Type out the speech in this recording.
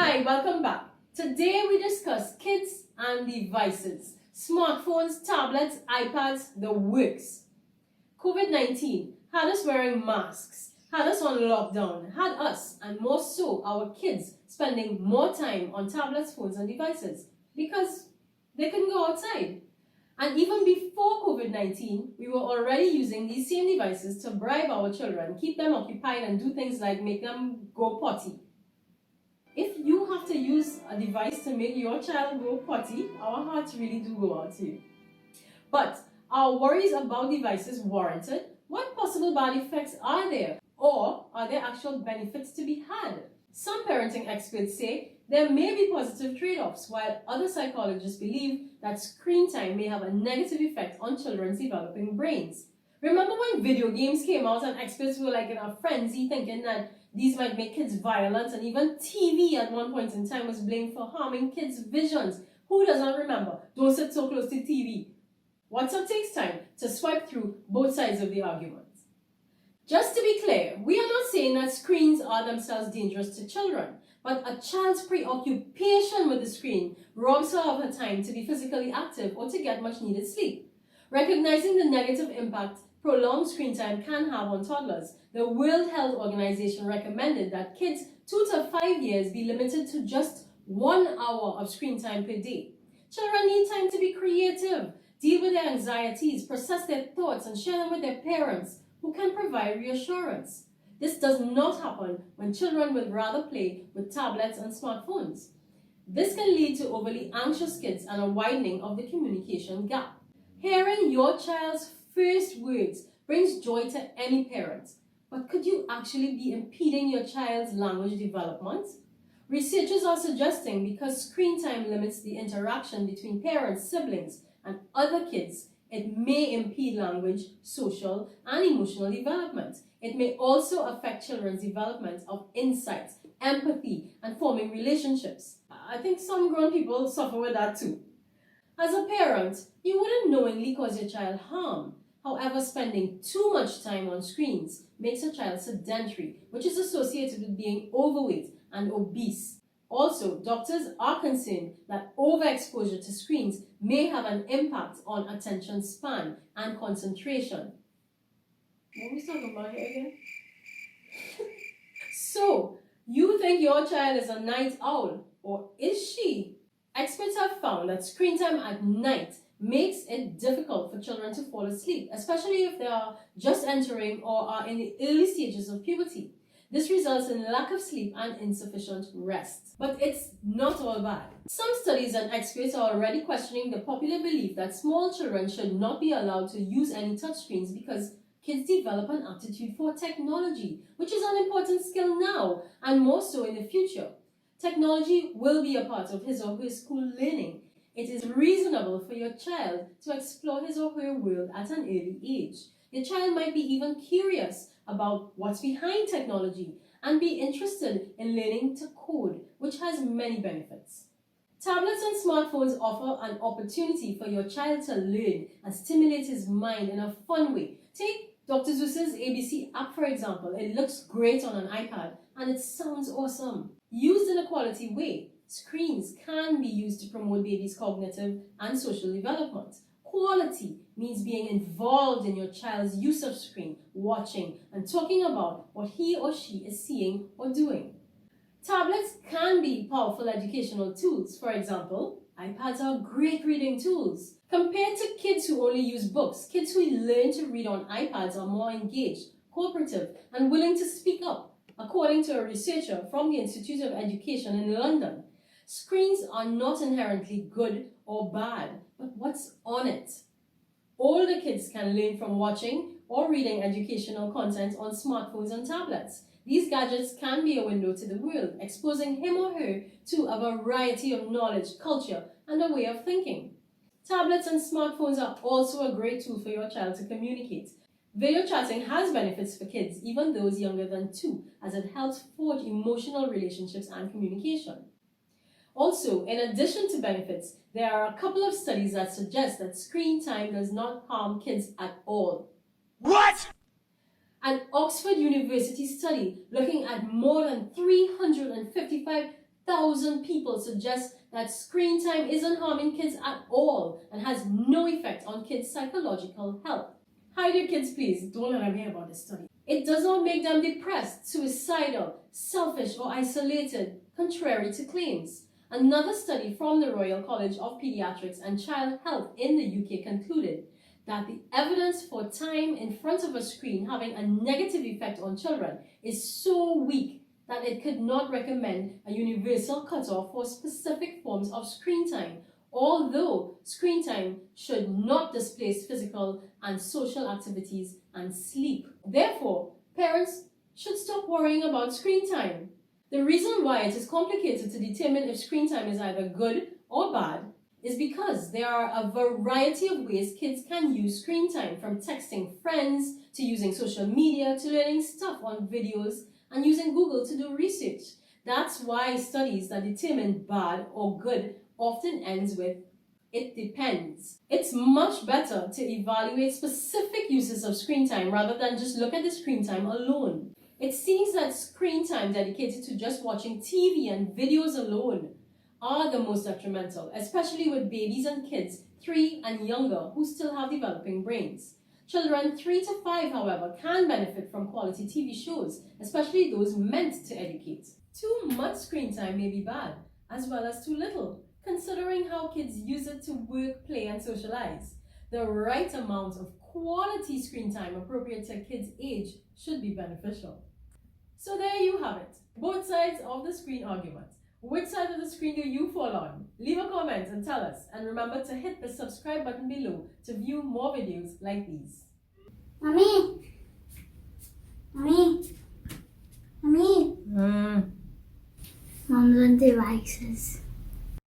Hi, welcome back. Today we discuss kids and devices, smartphones, tablets, iPads, the works. COVID-19 had us wearing masks, had us on lockdown, had us, and more so our kids, spending more time on tablets, phones, and devices because they couldn't go outside. And even before COVID-19, we were already using these same devices to bribe our children, keep them occupied, and do things like make them go potty. If you have to use a device to make your child go potty, our hearts really do go out to you. But are worries about devices warranted? What possible bad effects are there? Or are there actual benefits to be had? Some parenting experts say there may be positive trade-offs, while other psychologists believe that screen time may have a negative effect on children's developing brains. Remember when video games came out and experts were like in a frenzy thinking that these might make kids violent, and even TV at one point in time was blamed for harming kids' visions. Who does not remember? Don't sit so close to TV. WhatsApp takes time to swipe through both sides of the argument. Just to be clear, we are not saying that screens are themselves dangerous to children, but a child's preoccupation with the screen robs her of her time to be physically active or to get much needed sleep. Recognizing the negative impact prolonged screen time can have on toddlers, the World Health Organization recommended that kids 2 to 5 years be limited to just 1 hour of screen time per day. Children need time to be creative, deal with their anxieties, process their thoughts, and share them with their parents, who can provide reassurance. This does not happen when children would rather play with tablets and smartphones. This can lead to overly anxious kids and a widening of the communication gap. Hearing your child's first words brings joy to any parent, but could you actually be impeding your child's language development? Researchers are suggesting because screen time limits the interaction between parents, siblings, and other kids, it may impede language, social, and emotional development. It may also affect children's development of insight, empathy, and forming relationships. I think some grown people suffer with that too. As a parent, you wouldn't knowingly cause your child harm. However, spending too much time on screens makes a child sedentary, which is associated with being overweight and obese. Also, doctors are concerned that overexposure to screens may have an impact on attention span and concentration. What are we talking about here again? So, you think your child is a night owl, or is she? Experts have found that screen time at night makes it difficult for children to fall asleep, especially if they are just entering or are in the early stages of puberty. This results in lack of sleep and insufficient rest. But it's not all bad. Some studies and experts are already questioning the popular belief that small children should not be allowed to use any touchscreens because kids develop an aptitude for technology, which is an important skill now and more so in the future. Technology will be a part of his or her school learning. It is reasonable for your child to explore his or her world at an early age. Your child might be even curious about what's behind technology and be interested in learning to code, which has many benefits. Tablets and smartphones offer an opportunity for your child to learn and stimulate his mind in a fun way. Take Dr. Seuss's ABC app, for example. It looks great on an iPad and it sounds awesome. Used in a quality way, screens can be used to promote babies' cognitive and social development. Quality means being involved in your child's use of screen, watching, and talking about what he or she is seeing or doing. Tablets can be powerful educational tools. For example, iPads are great reading tools. Compared to kids who only use books, kids who learn to read on iPads are more engaged, cooperative, and willing to speak up, according to a researcher from the Institute of Education in London. Screens are not inherently good or bad, but what's on it? Older kids can learn from watching or reading educational content on smartphones and tablets. These gadgets can be a window to the world, exposing him or her to a variety of knowledge, culture, and a way of thinking. Tablets and smartphones are also a great tool for your child to communicate. Video chatting has benefits for kids, even those younger than 2, as it helps forge emotional relationships and communication. Also, in addition to benefits, there are a couple of studies that suggest that screen time does not harm kids at all. What? An Oxford University study looking at more than 355 1,000 people suggest that screen time isn't harming kids at all and has no effect on kids' psychological health. Hide your kids, please. Don't let them hear about this study. It does not make them depressed, suicidal, selfish, or isolated, contrary to claims. Another study from the Royal College of Pediatrics and Child Health in the UK concluded that the evidence for time in front of a screen having a negative effect on children is so weak that it could not recommend a universal cutoff for specific forms of screen time, although screen time should not displace physical and social activities and sleep. Therefore, parents should stop worrying about screen time. The reason why it is complicated to determine if screen time is either good or bad is because there are a variety of ways kids can use screen time, from texting friends to using social media to learning stuff on videos and using Google to do research. That's why studies that determine bad or good often ends with "it depends." It's much better to evaluate specific uses of screen time rather than just look at the screen time alone. It seems that screen time dedicated to just watching TV and videos alone are the most detrimental, especially with babies and kids 3 and younger who still have developing brains. Children 3 to 5, however, can benefit from quality TV shows, especially those meant to educate. Too much screen time may be bad, as well as too little, considering how kids use it to work, play, and socialize. The right amount of quality screen time appropriate to a kid's age should be beneficial. So there you have it, both sides of the screen argument. Which side of the screen do you fall on? Leave a comment and tell us, and remember to hit the subscribe button below to view more videos like these. Mommy! Mommy! Mommy! Mom's on devices.